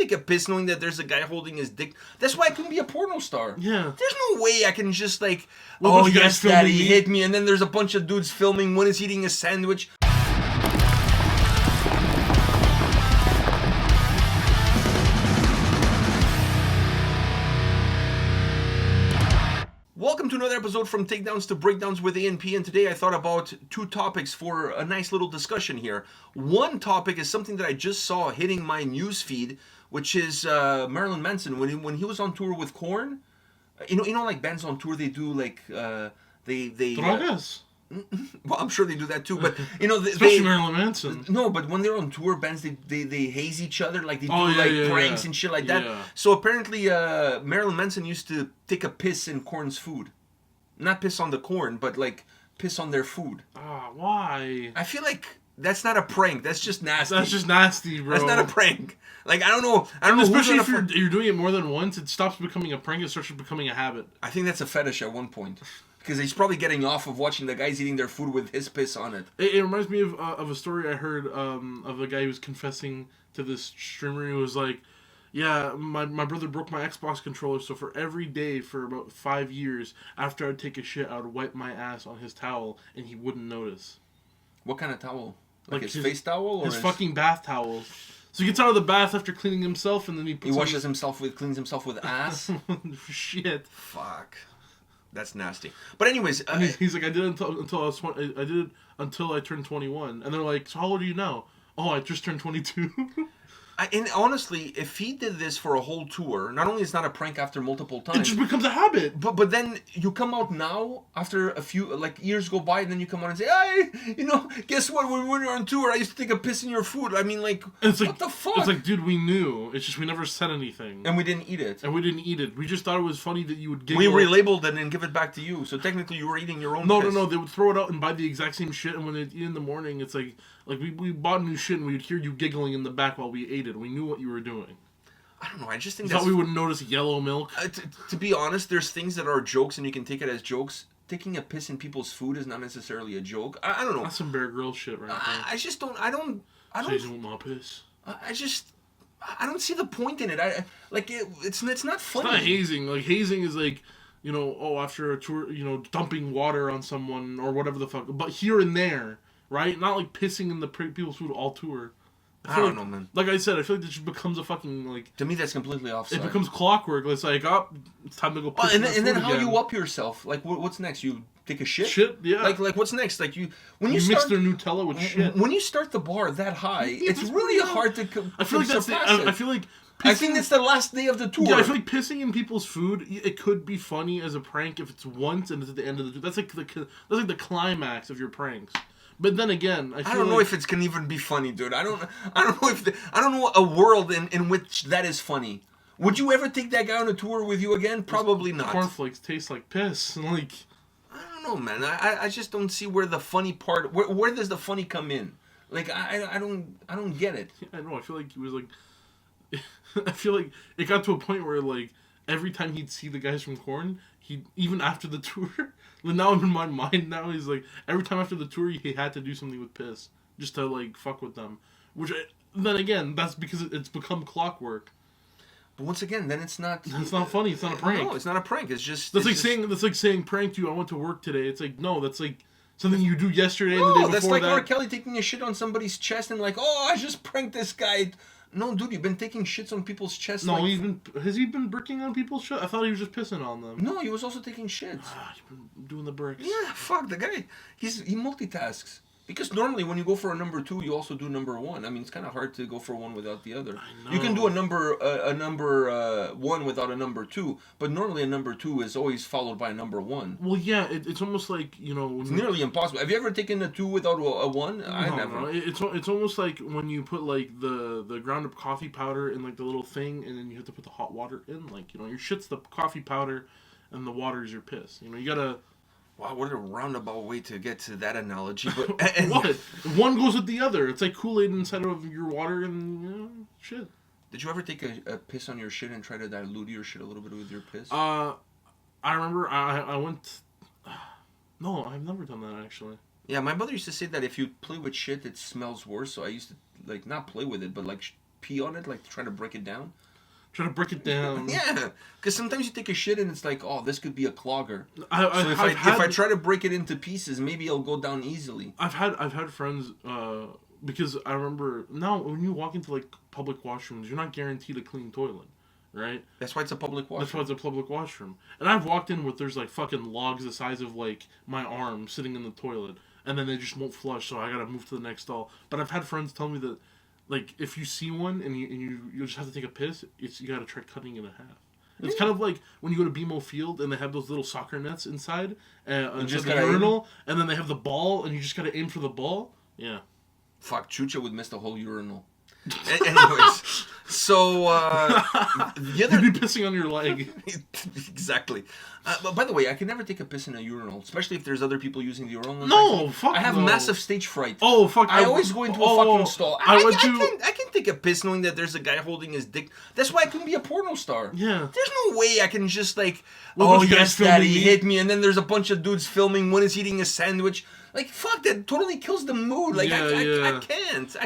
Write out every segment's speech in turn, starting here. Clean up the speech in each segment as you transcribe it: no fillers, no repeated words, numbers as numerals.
take a piss knowing that there's a guy holding his dick. That's why I couldn't be a porno star. Yeah. There's no way I can just like, Well, oh yes, daddy, hit me, and then there's a bunch of dudes filming. One is eating a sandwich. Welcome to another episode from Takedowns to Breakdowns with A&P, and today I thought about two topics for a nice little discussion here. One topic is something that I just saw hitting my news feed, which is Marilyn Manson when he was on tour with Korn. You know, like bands on tour, they do like they. Drogas. Well, I'm sure they do that too, but you know, especially Marilyn Manson. No, but when they're on tour, bands they haze each other, like they do pranks and shit like that. Yeah. So apparently, Marilyn Manson used to take a piss in Korn's food, not piss on the Korn, but like piss on their food. Ah, why? I feel like that's not a prank. That's just nasty. That's just nasty, bro. That's not a prank. Like I don't know. Especially if you're doing it more than once, it stops becoming a prank. It starts becoming a habit. I think that's a fetish at one point. Because he's probably getting off of watching the guys eating their food with his piss on it. It reminds me of a story I heard of a guy who was confessing to this streamer who was like, yeah, my brother broke my Xbox controller, so for every day for about 5 years, after I'd take a shit, I would wipe my ass on his towel, and he wouldn't notice. What kind of towel? Like his face towel? Or his fucking bath towel. So he gets out of the bath after cleaning himself, and then he cleans himself with ass? Shit. Fuck. That's nasty. But anyways, he's like, I did it until I was 20. I did it until I turned 21. And they're like, so how old are you now? Oh, I just turned 22. And honestly, if he did this for a whole tour, not only is it not a prank after multiple times, it just becomes a habit. But then you come out now after a few years go by, and then you come out and say, "Hey, guess what? When we were on tour, I used to take a piss in your food." I mean, what the fuck? It's like, dude, we knew. It's just we never said anything, and we didn't eat it. We just thought it was funny that you would giggle. We relabeled it and give it back to you. So technically, you were eating your own. No. They would throw it out and buy the exact same shit, and when they'd eat in the morning, it's like we bought new shit, and we would hear you giggling in the back while we ate it. We knew what you were doing. I don't know. I just think thought we wouldn't notice yellow milk. To be honest, there's things that are jokes, and you can take it as jokes. Taking a piss in people's food is not necessarily a joke. I don't know. That's some Bear Grylls shit right there. I just don't. I don't. My piss. I don't see the point in it. It's not funny. It's not hazing. Like hazing is like, after a tour, dumping water on someone or whatever the fuck. But here and there, right? Not like pissing in the people's food all tour. I don't know, man. Like I said, I feel like this just becomes a fucking like. To me, that's completely offside. It becomes clockwork. It's like, it's time to go piss. And then how you up yourself? Like, what's next? You take a shit? Shit, yeah. Like what's next? Like you mix their Nutella with shit. When you start the bar that high, it's really hard to. I feel like that's. I feel like. I think that's the last day of the tour. Yeah, I feel like pissing in people's food. It could be funny as a prank if it's once and it's at the end of the tour. That's like the climax of your pranks. But then again, I don't know if it can even be funny, dude. I don't know a world in which that is funny. Would you ever take that guy on a tour with you again? Probably not. Cornflakes taste like piss. Like, I don't know, man. I just don't see where the funny part. Where does the funny come in? Like, I don't get it. I know. I feel like he was like. I feel like it got to a point where like every time he'd see the guys from Korn, even after the tour. Now in my mind now he's like every time after the tour he had to do something with piss just to like fuck with them, then again that's because it's become clockwork. But once again, then it's not funny. It's not a prank. No, it's not a prank. It's just that's like saying pranked you. I went to work today. It's like no, that's like something you do yesterday and the day before. That's like R. Kelly taking a shit on somebody's chest and like, oh, I just pranked this guy. No, dude, you've been taking shits on people's chests. No, has he been bricking on people's shit? I thought he was just pissing on them. No, he was also taking shits. He's been doing the bricks. Yeah, fuck the guy. He multitasks. Because normally when you go for a number 2, you also do number 1. I mean, it's kind of hard to go for one without the other. I know. You can do a number 1 without a number 2, but normally a number 2 is always followed by a number 1. Well, yeah, it's almost like, it's nearly impossible. Have you ever taken a 2 without a 1? I never. No. It's almost like when you put like the ground up coffee powder in like the little thing, and then you have to put the hot water in. Like, your shit's the coffee powder, and the water is your piss. You gotta. Wow, what a roundabout way to get to that analogy. But what? One goes with the other. It's like Kool-Aid inside of your water and shit. Did you ever take a piss on your shit and try to dilute your shit a little bit with your piss? I remember I went... No, I've never done that, actually. Yeah, my mother used to say that if you play with shit, it smells worse. So I used to, not play with it, but, pee on it, like to try to break it down. Try to break it down. Yeah, because sometimes you take a shit and it's like, oh, this could be a clogger. So if I try to break it into pieces, maybe it'll go down easily. I've had friends because I remember now when you walk into like public washrooms, you're not guaranteed a clean toilet, right? That's why it's a public washroom. That's why it's a public washroom. And I've walked in with there's like fucking logs the size of like my arm sitting in the toilet, and then they just won't flush, so I gotta move to the next stall. But I've had friends tell me that, like, if you see one and you just have to take a piss, you gotta try cutting it in half. It's kind of like when you go to BMO Field and they have those little soccer nets inside, and just the urinal, and then they have the ball, and you just gotta aim for the ball. Yeah. Fuck, Chucha would miss the whole urinal. Anyways, so the other... You'd be pissing on your leg. Exactly. But by the way, I can never take a piss in a urinal, especially if there's other people using the urinal. No, fuck I have massive stage fright. Oh, fuck. I always go into a fucking stall. I can take a piss knowing that there's a guy holding his dick. That's why I couldn't be a porno star. Yeah. There's no way I can just like, oh yes, daddy, hit me, and then there's a bunch of dudes filming. One is eating a sandwich. Like, fuck, that totally kills the mood. Like, I can't.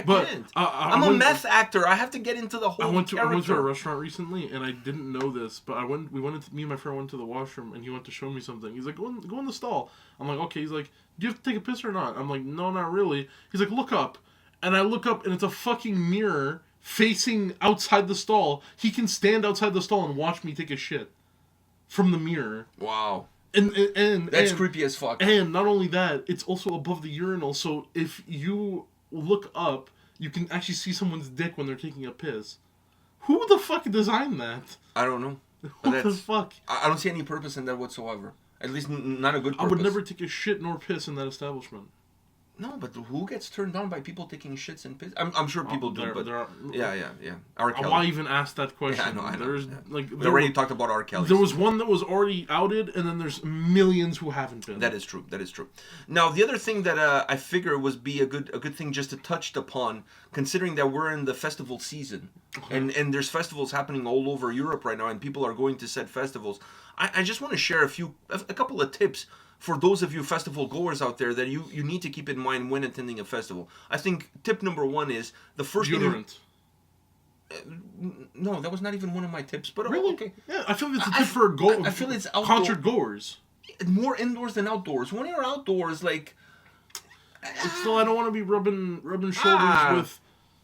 I'm a meth actor. I have to get into the whole character. I went to a restaurant recently, and I didn't know this, but me and my friend went to the washroom, and he went to show me something. He's like, go in the stall. I'm like, okay. He's like, do you have to take a piss or not? I'm like, no, not really. He's like, look up. And I look up, and it's a fucking mirror facing outside the stall. He can stand outside the stall and watch me take a shit from the mirror. Wow. And that's creepy as fuck. And not only that, it's also above the urinal, so if you look up, you can actually see someone's dick when they're taking a piss. Who the fuck designed that? I don't know. What the fuck? I don't see any purpose in that whatsoever. At least not a good purpose. I would never take a shit nor piss in that establishment. No, but who gets turned on by people taking shits and piss? I'm sure people do, but yeah. R. Kelly. Why even ask that question? Yeah, I know. There's we already talked about R. Kelly. There was one that was already outed, and then there's millions who haven't been. That is true. Now, the other thing that I figure would be a good thing just to touch upon, considering that we're in the festival season, and there's festivals happening all over Europe right now, and people are going to said festivals. I just want to share a couple of tips for those of you festival goers out there that you need to keep in mind when attending a festival. I think tip number one is the first deodorant. No, that was not even one of my tips. But really? Okay. Yeah, I feel it's a tip for I feel it's concert goers. More indoors than outdoors. When you're outdoors, like, still, I don't want to be rubbing shoulders with.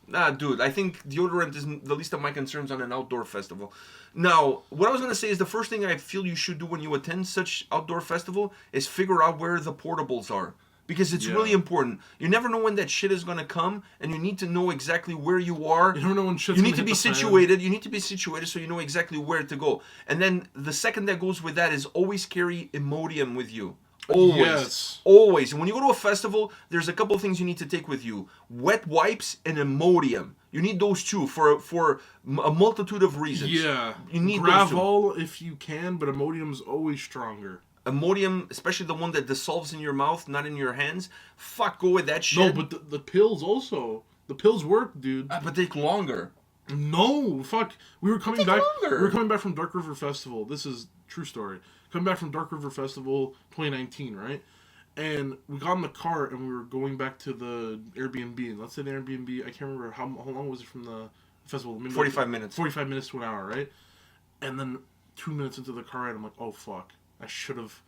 Nah, dude, I think deodorant is the least of my concerns on an outdoor festival. Now, what I was going to say is the first thing I feel you should do when you attend such outdoor festival is figure out where the portables are. Because it's really important. You never know when that shit is going to come, and you need to know exactly where you are. You don't know when shit's You need to be situated. You need to be situated so you know exactly where to go. And then the second that goes with that is always carry Imodium with you. Always. Yes. Always. And when you go to a festival, there's a couple of things you need to take with you. Wet wipes and Imodium. You need those two for a multitude of reasons. Yeah. You need Gravol those two. If you can, but Imodium's always stronger. Imodium, especially the one that dissolves in your mouth, not in your hands. Fuck, go with that shit. No, but the pills also. The pills work, dude. But take longer. No, fuck. We were coming back. We were coming back from Dark River Festival. This is true story. Coming back from Dark River Festival 2019, right? And we got in the car and we were going back to the Airbnb. And let's say the Airbnb, I can't remember how long was it from the festival. Maybe 45 minutes. 45 minutes to an hour, right? And then 2 minutes into the car ride, I'm like, oh fuck, I should have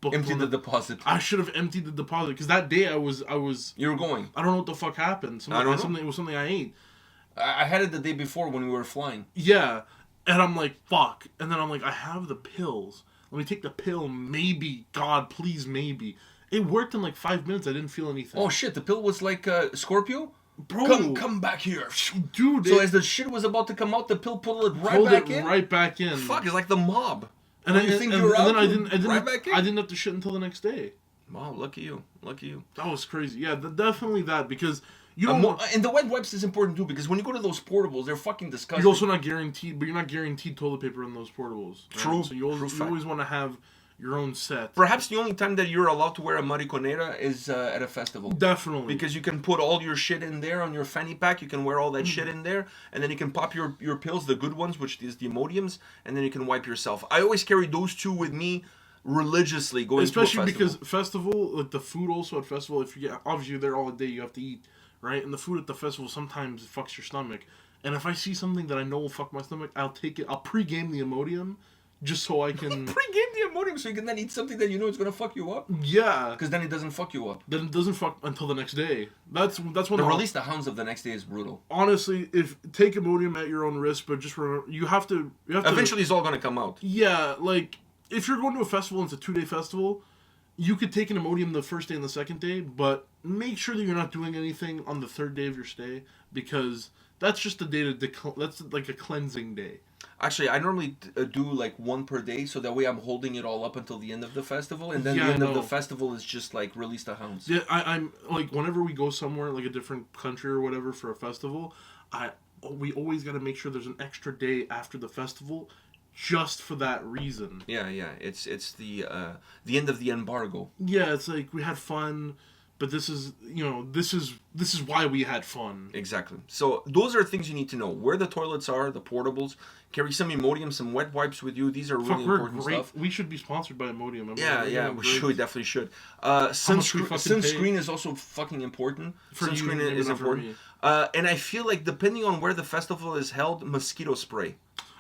booked emptied the deposit. I should have emptied the deposit because that day I was. You were going. I don't know what the fuck happened. I don't know. It was something I ate. I had it the day before when we were flying. Yeah. And I'm like, fuck. And then I'm like, I have the pills. Let me take the pill. Maybe. God, please, maybe. It worked in like 5 minutes. I didn't feel anything. Oh, shit. The pill was like Scorpio? Bro. Come back here. Dude. So as the shit was about to come out, the pill pulled it right back in? Fuck, it's like the mob. And then I didn't have to shit until the next day. Wow, lucky you. That was crazy. Yeah, definitely that. Because... and the wet wipes is important too because when you go to those portables, they're fucking disgusting. You're also not guaranteed, but you're not guaranteed toilet paper in those portables. Right? True. So you always want to have your own set. Perhaps the only time that you're allowed to wear a mariconera is at a festival. Definitely. Because you can put all your shit in there on your fanny pack. You can wear all that shit in there, and then you can pop your pills, the good ones, which is the Imodiums, and then you can wipe yourself. I always carry those two with me religiously going to a festival. Especially because festival, like the food also at festival, if you get obviously you're there all day, you have to eat. right? And the food at the festival sometimes fucks your stomach. And if I see something that I know will fuck my stomach, I'll take it. I'll pre-game the Imodium, just so I can pre-game the Imodium so you can then eat something that you know is gonna fuck you up. Yeah, because then it doesn't fuck you up. Then it doesn't fuck until the next day. That's when the release the hounds of the next day is brutal. Honestly, if take Imodium at your own risk, but just remember, you have to. Eventually, it's all gonna come out. Yeah, like if you're going to a festival and it's a 2-day festival, you could take an Imodium the first day and the second day, but make sure that you're not doing anything on the third day of your stay, because that's just a day that's like a cleansing day. Actually, I normally do like one per day, so that way I'm holding it all up until the end of the festival, and then the end of the festival is just like release the hounds. Yeah, I'm like whenever we go somewhere like a different country or whatever for a festival, we always got to make sure there's an extra day after the festival, just for that reason. Yeah, it's the end of the embargo. Yeah, it's like we had fun. But this is why we had fun. Exactly. So those are things you need to know. Where the toilets are, the portables. Carry some Imodium, some wet wipes with you. These are really important stuff. We should be sponsored by Imodium. We definitely should. Sunscreen is also fucking important. Sunscreen is important. And I feel like depending on where the festival is held, mosquito spray.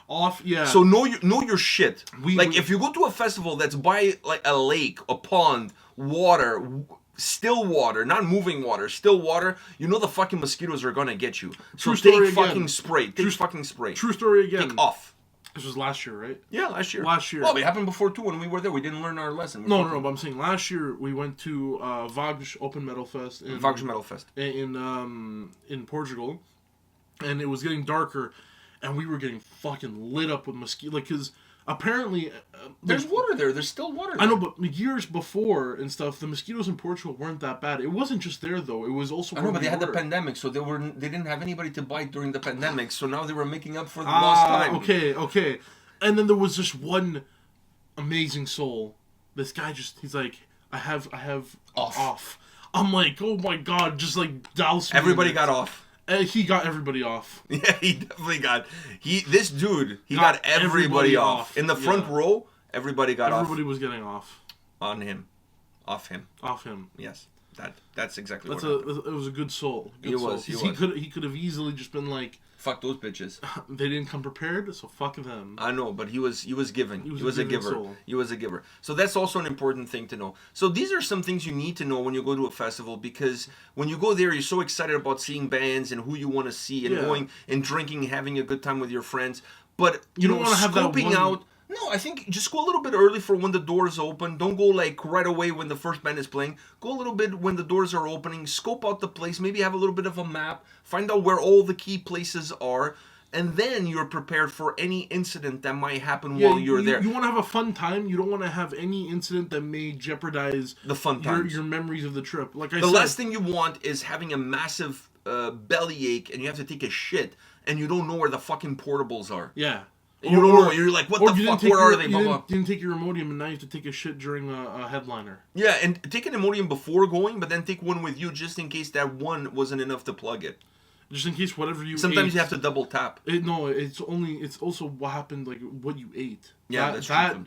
So know your shit. If you go to a festival that's by like a lake, a pond, water, still water, not moving water, still water, you know the fucking mosquitoes are gonna get you. So take fucking spray. True story again. Take off. This was last year, right? Yeah, last year. Well, it happened before too when we were there. We didn't learn our lesson. No, but I'm saying last year we went to 𝗙𝗥𝗢𝗠 Open Metal Fest. 𝗙𝗥𝗢𝗠 Metal Fest. In Portugal. And it was getting darker, and we were getting fucking lit up with mosquitoes. Like, because apparently... there's water there. There's still water there. I know, but years before and stuff, the mosquitoes in Portugal weren't that bad. It wasn't just there, though. It was also... I know, but they had the pandemic, so they didn't have anybody to bite during the pandemic, so now they were making up for the lost time. Okay. And then there was just one amazing soul. This guy he's like, I have off. I'm like, oh my god, just like douse me. Everybody got off. He got everybody off. Yeah, he definitely got... This dude got everybody off. In the front row, everybody got off. Everybody was getting off. On him. Off him. Off him. Yes. That's exactly what happened. It was a good soul. He was. He could have easily just been like... Fuck those bitches. They didn't come prepared, so fuck them. I know, but he was giving. He was a giver. Soul. He was a giver. So that's also an important thing to know. So these are some things you need to know when you go to a festival, because when you go there, you're so excited about seeing bands and who you want to see and going and drinking, having a good time with your friends. But you don't want to have that one... out. No, I think just go a little bit early for when the doors open. Don't go like right away when the first band is playing. Go a little bit when the doors are opening. Scope out the place. Maybe have a little bit of a map. Find out where all the key places are. And then you're prepared for any incident that might happen while you're there. You want to have a fun time. You don't want to have any incident that may jeopardize the fun times. Your memories of the trip. Like I said, the last thing you want is having a massive bellyache and you have to take a shit and you don't know where the fucking portables are. Yeah. You don't know. You're like, what the fuck? Where are they? You didn't take your Imodium, and now you have to take a shit during a headliner. Yeah, and take an Imodium before going, but then take one with you just in case that one wasn't enough to plug it. Just in case whatever you Sometimes ate, you have to double tap. It's also what happened, like what you ate. Yeah, that's true.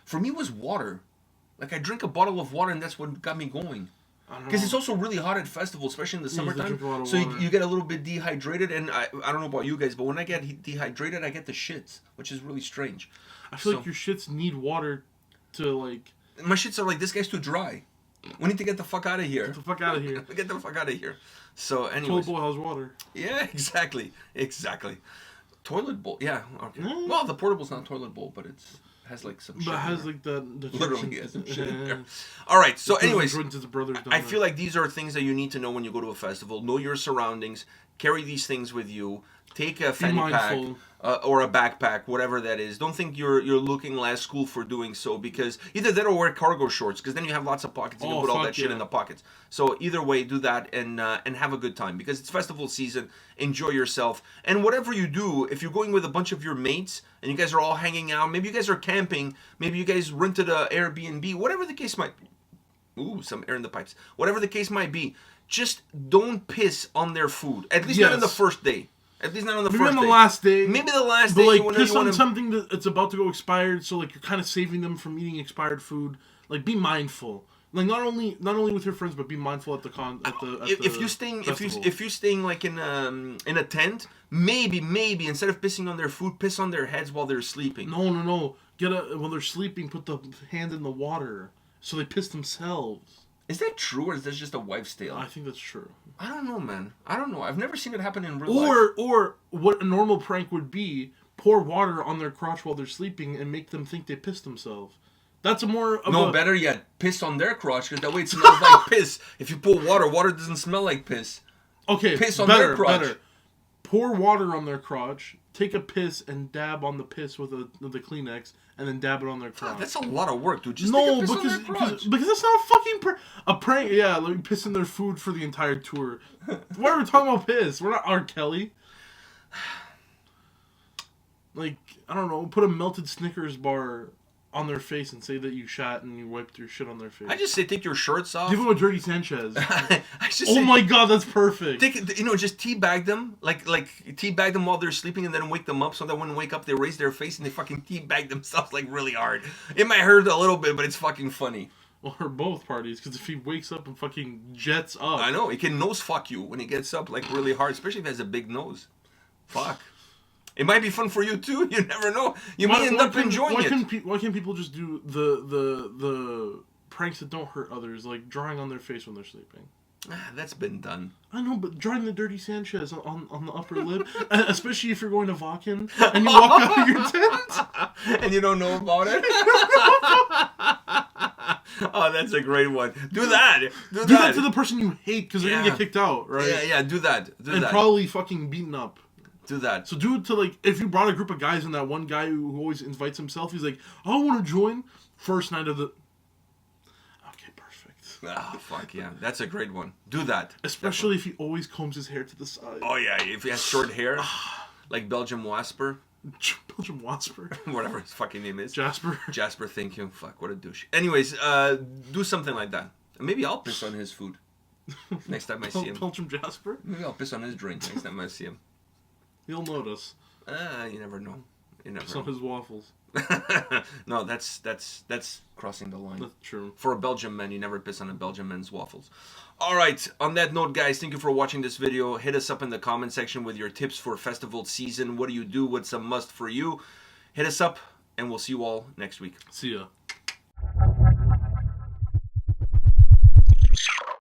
For me, it was water. Like I drink a bottle of water, and that's what got me going. Because it's also really hot at festivals, especially in the summertime. So you get a little bit dehydrated, and I don't know about you guys, but when I get dehydrated, I get the shits, which is really strange. I feel like your shits need water to like... My shits are like, this guy's too dry. We need to get the fuck out of here. Get the fuck out of here. Get the fuck out of here. So anyways. Toilet bowl has water. Yeah, exactly. Toilet bowl, yeah. Okay. Well, the portable's not toilet bowl, but it's... has like some shit. But it has like the literally has some shit in there. All right, so anyways, I feel like these are things that you need to know when you go to a festival. Know your surroundings. Carry these things with you. Take a fanny pack or a backpack, whatever that is. Don't think you're looking less cool for doing so, because either that or wear cargo shorts, because then you have lots of pockets. You can put all that shit in the pockets. So either way, do that and have a good time, because it's festival season. Enjoy yourself, and whatever you do, if you're going with a bunch of your mates and you guys are all hanging out, maybe you guys are camping, maybe you guys rented a Airbnb, whatever the case might be. Ooh, some air in the pipes. Whatever the case might be, just don't piss on their food. At least not on the first day. At least not on the first day. Maybe on the last day. Maybe the last day. But like, piss on something that's about to go expired, so like you're kind of saving them from eating expired food. Like, be mindful. Like not only with your friends, but be mindful at the if you're staying like in a tent, maybe instead of pissing on their food, piss on their heads while they're sleeping. No. While they're sleeping, put the hand in the water so they piss themselves. Is that true, or is that just a wife's tale? I think that's true. I don't know, man. I don't know. I've never seen it happen in real life. Or what a normal prank would be: pour water on their crotch while they're sleeping and make them think they pissed themselves. That's better yet, piss on their crotch, because that way it smells like piss. If you pour water doesn't smell like piss. Okay, piss on their crotch. Better. Pour water on their crotch, take a piss, and dab on the piss with the Kleenex, and then dab it on their crotch. That's a lot of work, dude. Just take a piss on their crotch. Because that's not a fucking a prank. Yeah, let me piss in their food for the entire tour. Why are we talking about piss? We're not R. Kelly. Like, I don't know, put a melted Snickers bar on their face and say that you shat and you wiped your shit on their face. I just say take your shirts off. Give them a dirty Sanchez. Oh my god, that's perfect. Just teabag them, like teabag them while they're sleeping, and then wake them up so that when they wake up they raise their face and they fucking teabag themselves like really hard. It might hurt a little bit, but it's fucking funny. Or both parties, because if he wakes up and fucking jets up, I know he can nose fuck you when he gets up like really hard, especially if he has a big nose. Fuck. It might be fun for you too. You never know. You may end up enjoying it. Why can't people just do the pranks that don't hurt others, like drawing on their face when they're sleeping? That's been done. I know, but drawing the dirty Sanchez on the upper lip, especially if you're going to Vakken and you walk out of your tent and you don't know about it. Oh, that's a great one. Do that. Do that to the person you hate because they're gonna get kicked out, right? Yeah. Do that. And probably fucking beaten up. Do that. So do it to, like, if you brought a group of guys and that one guy who always invites himself, he's like, I want to join first night of the... Okay, perfect. Ah, fuck yeah. That's a great one. Do that. Especially if he always combs his hair to the side. Oh yeah, if he has short hair. Like Belgium 𝗙𝗧𝗔𝗞𝗘𝗏𝗪. Belgium 𝗙𝗧𝗏𝗪. Whatever his fucking name is. Jasper, thank you. Fuck, what a douche. Anyways, do something like that. Maybe I'll piss on his food. Next time I see him. Belgium 𝗙𝗪𝗪? Maybe I'll piss on his drink next time I see him. He'll notice. You never know. Piss on his waffles. No, that's crossing the line. That's true. For a Belgian man, you never piss on a Belgian man's waffles. All right. On that note, guys, thank you for watching this video. Hit us up in the comment section with your tips for festival season. What do you do? What's a must for you? Hit us up, and we'll see you all next week. See ya.